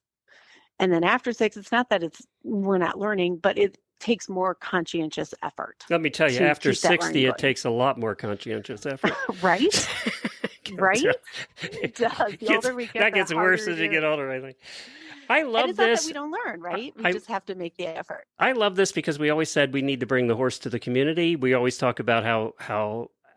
And then after 6, it's not that we're not learning, but it takes more conscientious effort. Let me tell you, after 60, it takes a lot more conscientious effort. Right? Right? It does. The older we get, that gets worse as you get older, I think. I love it's this. Not that we don't learn, right? We just have to make the effort. I love this because we always said we need to bring the horse to the community. We always talk about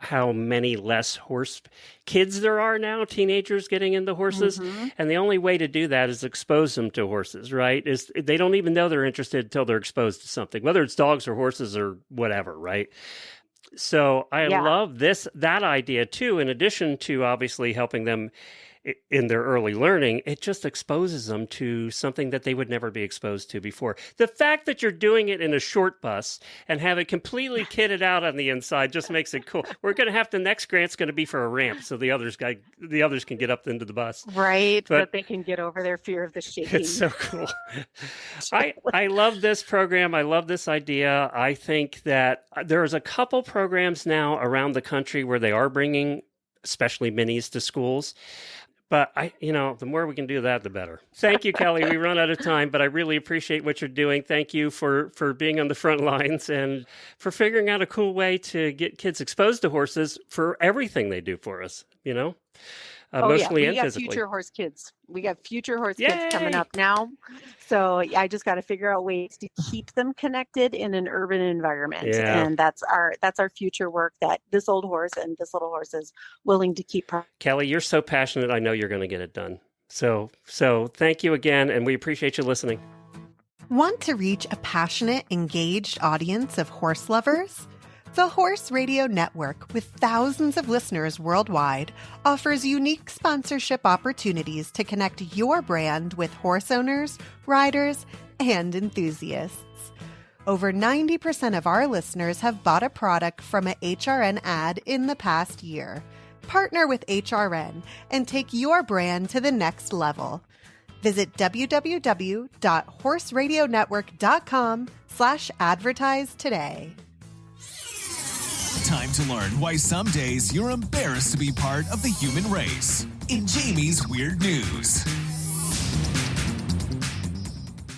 how many less horse kids there are now, teenagers getting into horses. Mm-hmm. And the only way to do that is expose them to horses, right? They don't even know they're interested until they're exposed to something, whether it's dogs or horses or whatever, right? So I love that idea too, in addition to obviously helping them in their early learning. It just exposes them to something that they would never be exposed to before. The fact that you're doing it in a short bus and have it completely kitted out on the inside just makes it cool. We're going to have the next grant's going to be for a ramp so the others can get up into the bus. Right, but they can get over their fear of the shaking. It's so cool. I love this program. I love this idea. I think that there's a couple programs now around the country where they are bringing especially minis to schools. But the more we can do that, the better. Thank you, Kelley. We run out of time, but I really appreciate what you're doing. Thank you for being on the front lines and for figuring out a cool way to get kids exposed to horses for everything they do for us, emotionally and physically. We got future horse kids coming up now. So I just got to figure out ways to keep them connected in an urban environment. Yeah. And that's our future work that this old horse and this little horse is willing to keep. Kelley, you're so passionate. I know you're going to get it done. So thank you again. And we appreciate you listening. Want to reach a passionate, engaged audience of horse lovers? The Horse Radio Network, with thousands of listeners worldwide, offers unique sponsorship opportunities to connect your brand with horse owners, riders, and enthusiasts. Over 90% of our listeners have bought a product from a HRN ad in the past year. Partner with HRN and take your brand to the next level. Visit www.horseradionetwork.com/advertise today. Time to learn why some days you're embarrassed to be part of the human race. In Jamie's Weird News.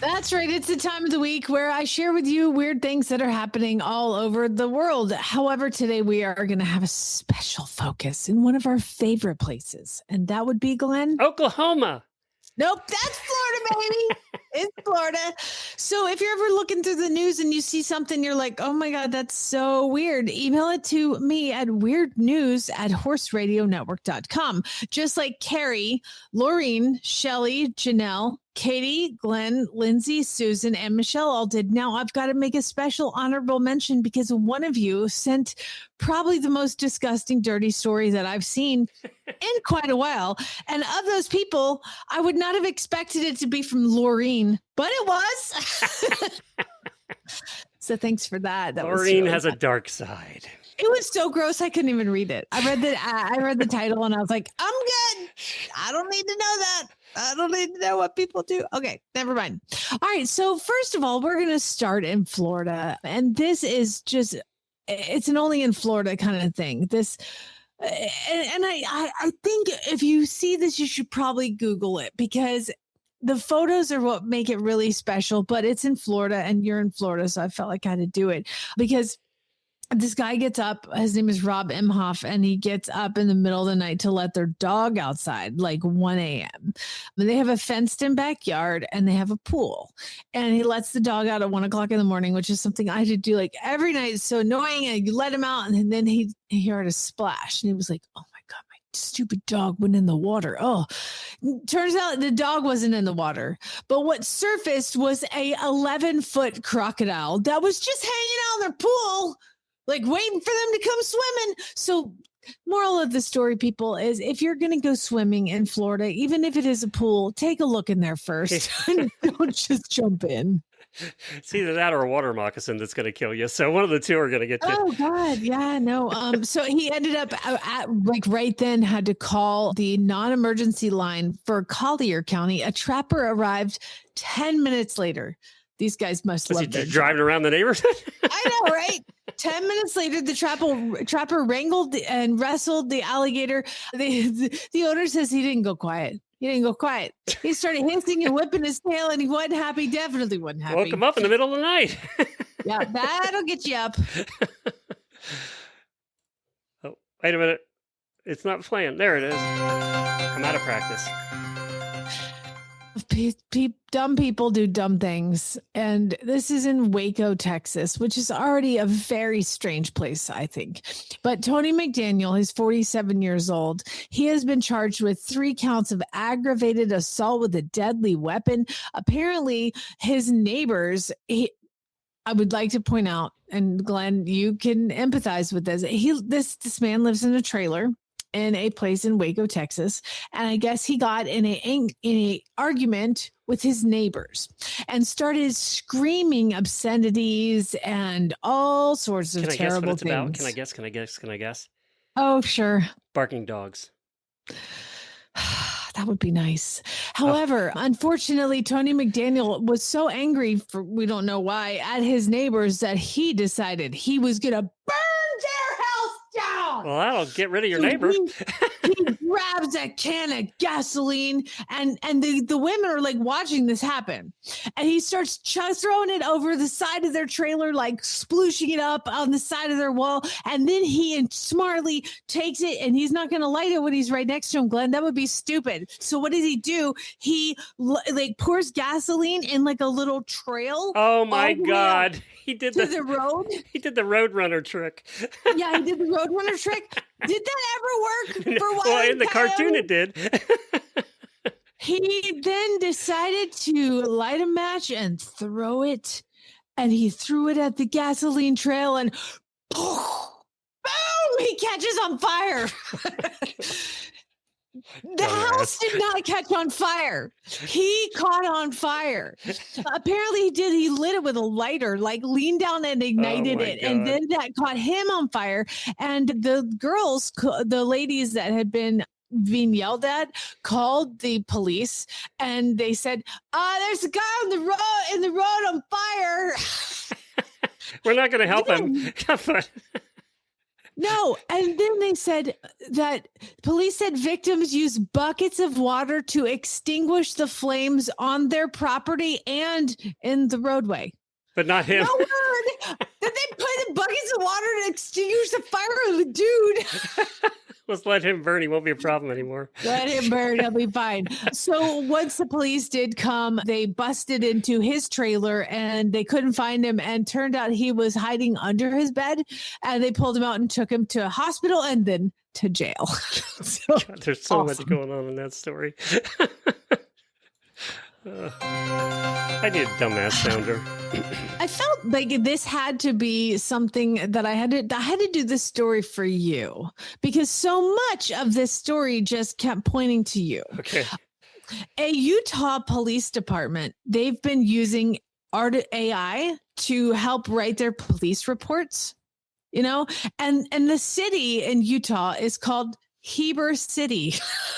That's right. It's the time of the week where I share with you weird things that are happening all over the world. However, today we are going to have a special focus in one of our favorite places. And that would be, Glenn? Oklahoma. Nope, that's Florida, baby. It's Florida. So if you're ever looking through the news and you see something, you're like, oh my God, that's so weird. Email it to me at weirdnews@horseradionetwork.com. Just like Carrie, Laureen, Shelly, Janelle, Katie, Glenn, Lindsay, Susan, and Michelle all did. Now I've got to make a special honorable mention because one of you sent probably the most disgusting, dirty story that I've seen in quite a while. And of those people, I would not have expected it to be from Laureen, but it was. So thanks for that. Laureen has a dark side. It was so gross I couldn't even read it. I read the title and I was like, I'm good. I don't need to know that. I don't need to know what people do. Okay, never mind. All right. So first of all, we're going to start in Florida. And this is just, it's an only in Florida kind of thing. This, and I think if you see this, you should probably Google it because the photos are what make it really special, but it's in Florida and you're in Florida. So I felt like I had to do it because this guy gets up, his name is Rob Imhoff, and he gets up in the middle of the night to let their dog outside, like 1 a.m. They have a fenced-in backyard, and they have a pool. And he lets the dog out at 1 o'clock in the morning, which is something I had to do like every night. It's so annoying. And you let him out, and then he heard a splash, and he was like, oh my God, my stupid dog went in the water. Oh, turns out the dog wasn't in the water. But what surfaced was a 11-foot crocodile that was just hanging out in their pool, like waiting for them to come swimming. So moral of the story, people, is if you're going to go swimming in Florida, even if it is a pool, take a look in there first. Don't just jump in. It's either that or a water moccasin that's going to kill you. So one of the two are going to get you. Oh God. Yeah, no. So he ended up like right then had to call the non-emergency line for Collier County. A trapper arrived 10 minutes later. These guys must love their job. Driving around the neighborhood. I know, right? 10 minutes later, the trapper wrangled and wrestled the alligator. The owner says he didn't go quiet. He didn't go quiet. He started hissing and whipping his tail, and he wasn't happy. Definitely wasn't happy. Woke him up in the middle of the night. Yeah, that'll get you up. Oh, wait a minute. It's not playing. There it is. I'm out of practice. Dumb people do dumb things. And this is in Waco, Texas, which is already a very strange place, I think. But Tony McDaniel, he's 47 years old. He has been charged with 3 counts of aggravated assault with a deadly weapon. Apparently, his neighbors, I would like to point out, and Glenn, you can empathize with this. This man lives in a trailer in a place in Waco, Texas. And I guess he got in a argument with his neighbors and started screaming obscenities and all sorts of terrible things. About? Can I guess? Oh, sure. Barking dogs. That would be nice. However, unfortunately, Tony McDaniel was so angry for we don't know why at his neighbors that he decided he was going to burn their house down. Well, that'll get rid of your neighbor. He grabs a can of gasoline and the women are like watching this happen. And he starts throwing it over the side of their trailer, like splooshing it up on the side of their wall. And then he smartly takes it and he's not going to light it when he's right next to him, Glenn. That would be stupid. So what does he do? He like pours gasoline in like a little trail. Oh my God. He did the road. He did the Roadrunner trick. Yeah, he did the Roadrunner trick. Did that ever work for Well, in the cartoon it did. He then decided to light a match and throw it. And he threw it at the gasoline trail and boom, he catches on fire. The house did not catch on fire. He caught on fire. Apparently he did. He lit it with a lighter, like leaned down and ignited it. God. And then that caught him on fire. And the girls, the ladies that had been being yelled at, called the police, and they said, there's a guy on the road on fire. We're not going to help him. No, and then they said that police said victims used buckets of water to extinguish the flames on their property and in the roadway. But not him. No word that they put in buckets of water to extinguish the fire of the dude. Let's let him burn. He won't be a problem anymore. Let him burn. He'll be fine. So once the police did come, they busted into his trailer and they couldn't find him. And turned out he was hiding under his bed. And they pulled him out and took him to a hospital and then to jail. So God, there's so much going on in that story. I need a dumbass sounder. I felt like this had to be something that I had to do this story for you, because so much of this story just kept pointing to you. Okay. A Utah police department, they've been using AI to help write their police reports, and the city in Utah is called Heber City.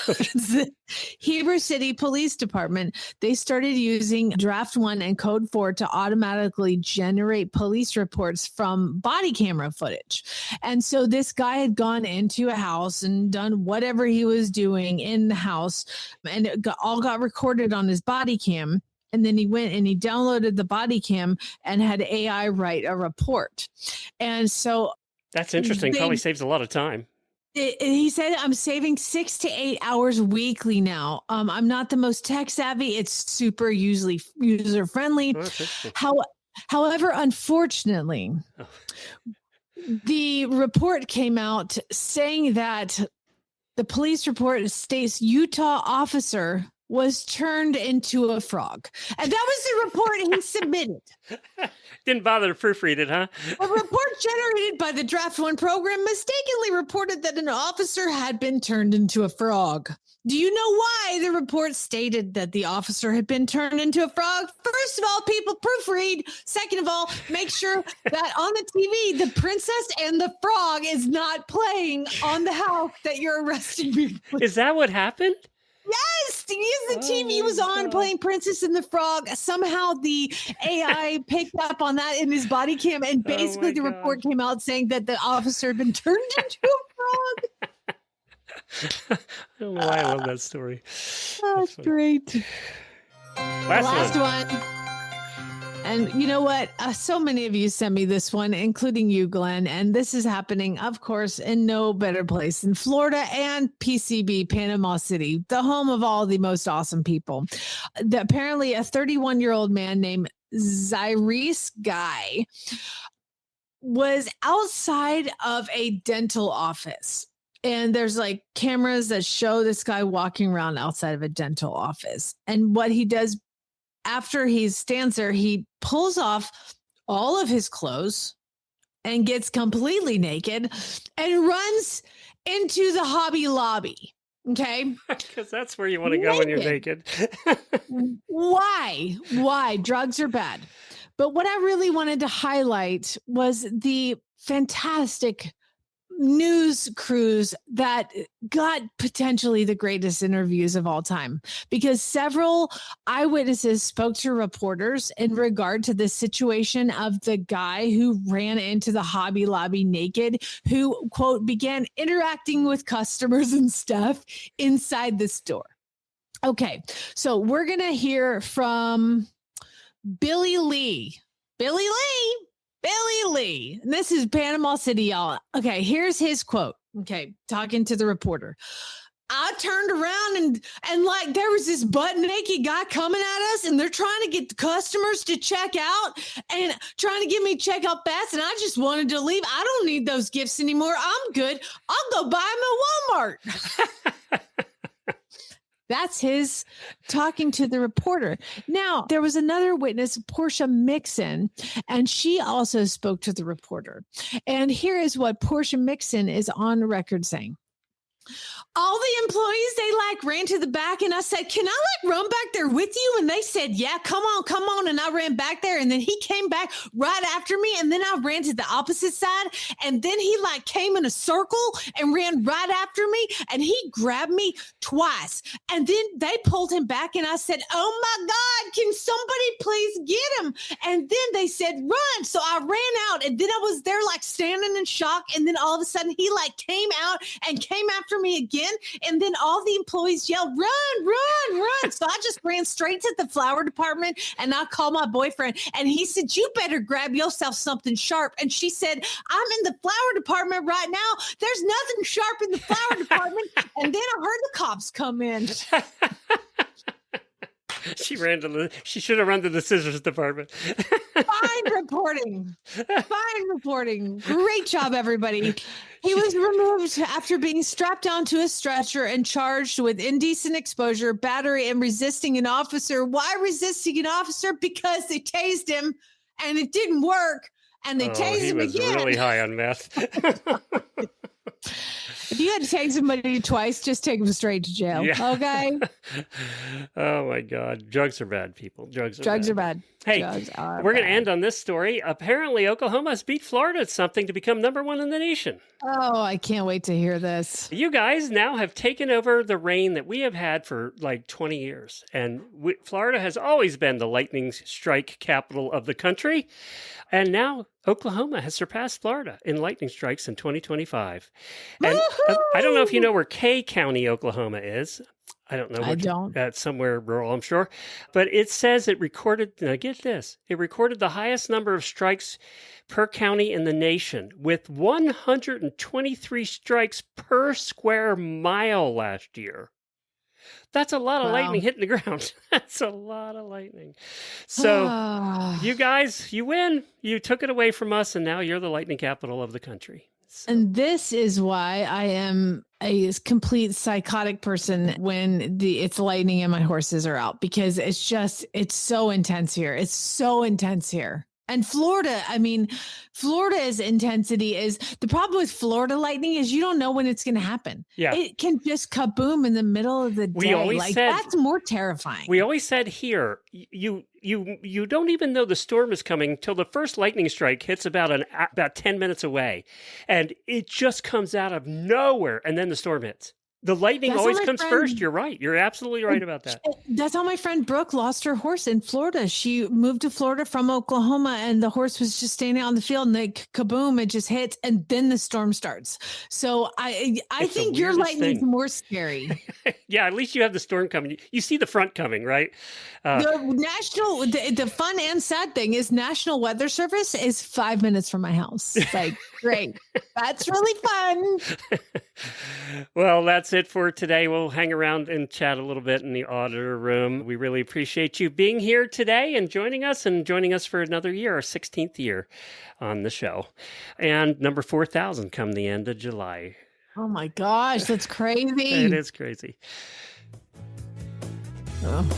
It's the Heber City Police Department. They started using Draft 1 and Code 4 to automatically generate police reports from body camera footage. And so this guy had gone into a house and done whatever he was doing in the house, and it all got recorded on his body cam. And then he went and he downloaded the body cam and had AI write a report. And so that's interesting. Probably saves a lot of time. He said, I'm saving 6 to 8 hours weekly now. I'm not the most tech savvy. It's super user friendly. However, unfortunately, the report came out saying that the police report states Utah officer was turned into a frog. And that was the report he submitted. Didn't bother to proofread it, huh? A report generated by the Draft 1 program mistakenly reported that an officer had been turned into a frog. Do you know why the report stated that the officer had been turned into a frog? First of all, people proofread. Second of all, make sure that on the TV, the princess and the frog is not playing on the house that you're arresting me for. Is that what happened? Yes, the TV was on playing Princess and the Frog. Somehow the AI picked up on that in his body cam, and basically the report came out saying that the officer had been turned into a frog. I don't know why I love that story. That's great. Last one. And you know what? So many of you sent me this one, including you, Glenn. And this is happening, of course, in no better place than Florida and PCB, Panama City, the home of all the most awesome people. Apparently, a 31-year-old man named Zyrese Guy was outside of a dental office. And there's like cameras that show this guy walking around outside of a dental office. And what he does after he stands there, he pulls off all of his clothes and gets completely naked and runs into the Hobby Lobby. Okay. Because that's where you want to go when you're naked. Why? Drugs are bad. But what I really wanted to highlight was the fantastic news crews that got potentially the greatest interviews of all time, because several eyewitnesses spoke to reporters in regard to the situation of the guy who ran into the Hobby Lobby naked, who, quote, began interacting with customers and stuff inside the store. Okay, so we're going to hear from Billy Lee. And this is Panama City, y'all. Okay, here's his quote. Okay, talking to the reporter. I turned around and like there was this butt naked guy coming at us, and they're trying to get the customers to check out and trying to get me to check out fast. And I just wanted to leave. I don't need those gifts anymore. I'm good. I'll go buy them at Walmart. That's his talking to the reporter. Now, there was another witness, Portia Mixon, and she also spoke to the reporter. And here is what Portia Mixon is on record saying. All the employees, they like ran to the back, and I said, can I like run back there with you? And they said, yeah, come on. And I ran back there, and then he came back right after me. And then I ran to the opposite side, and then he like came in a circle and ran right after me, and he grabbed me twice. And then they pulled him back, and I said, oh my God, can somebody please get him? And then they said, run. So I ran out, and then I was there like standing in shock. And then all of a sudden he like came out and came after me again. And then all the employees yelled, run. So I just ran straight to the flower department, and I called my boyfriend, and he said, you better grab yourself something sharp. And she said, I'm in the flower department right now. There's nothing sharp in the flower department. And then I heard the cops come in. She should have run to the scissors department. Fine reporting. Great job, everybody. He was removed after being strapped onto a stretcher and charged with indecent exposure, battery, and resisting an officer. Why resisting an officer? Because they tased him and it didn't work. And they tased him again. He was really high on meth. If you had to take somebody twice, just take them straight to jail. Yeah. Okay. Oh my God. Drugs are bad, people. Drugs are bad. Hey, we're going to end on this story. Apparently, Oklahoma has beat Florida at something to become #1 in the nation. Oh, I can't wait to hear this. You guys now have taken over the reign that we have had for like 20 years. And Florida has always been the lightning strike capital of the country. And now Oklahoma has surpassed Florida in lightning strikes in 2025. And I don't know if you know where Kay County, Oklahoma is. I don't know. I don't. That's somewhere rural, I'm sure. But it says it recorded, now get this, it recorded the highest number of strikes per county in the nation with 123 strikes per square mile last year. That's a lot of lightning hitting the ground. That's a lot of lightning. So you guys, you win. You took it away from us, and now you're the lightning capital of the country. So. And this is why I am a complete psychotic person when it's lightning and my horses are out, because it's so intense here. It's so intense here. And Florida, Florida's intensity is, the problem with Florida lightning is you don't know when it's going to happen. Yeah. It can just kaboom in the middle of the day. That's more terrifying. We always said here, you don't even know the storm is coming till the first lightning strike hits about 10 minutes away. And it just comes out of nowhere. And then the storm hits. The lightning always comes first. You're right. You're absolutely right about that. That's how my friend Brooke lost her horse in Florida. She moved to Florida from Oklahoma, and the horse was just standing out on the field, and kaboom, it just hits, and then the storm starts. So I think your lightning is more scary. Yeah, at least you have the storm coming. You see the front coming, right? The fun and sad thing is National Weather Service is 5 minutes from my house. Like, great. That's really fun. Well, that's it for today. We'll hang around and chat a little bit in the auditor room. We really appreciate you being here today and joining us for another year, our 16th year on the show. And number 4,000 come the end of July. Oh my gosh, that's crazy. It is crazy.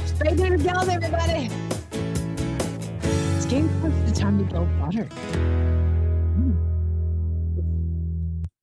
Stay tuned to build, everybody. It's getting close to the time to build butter.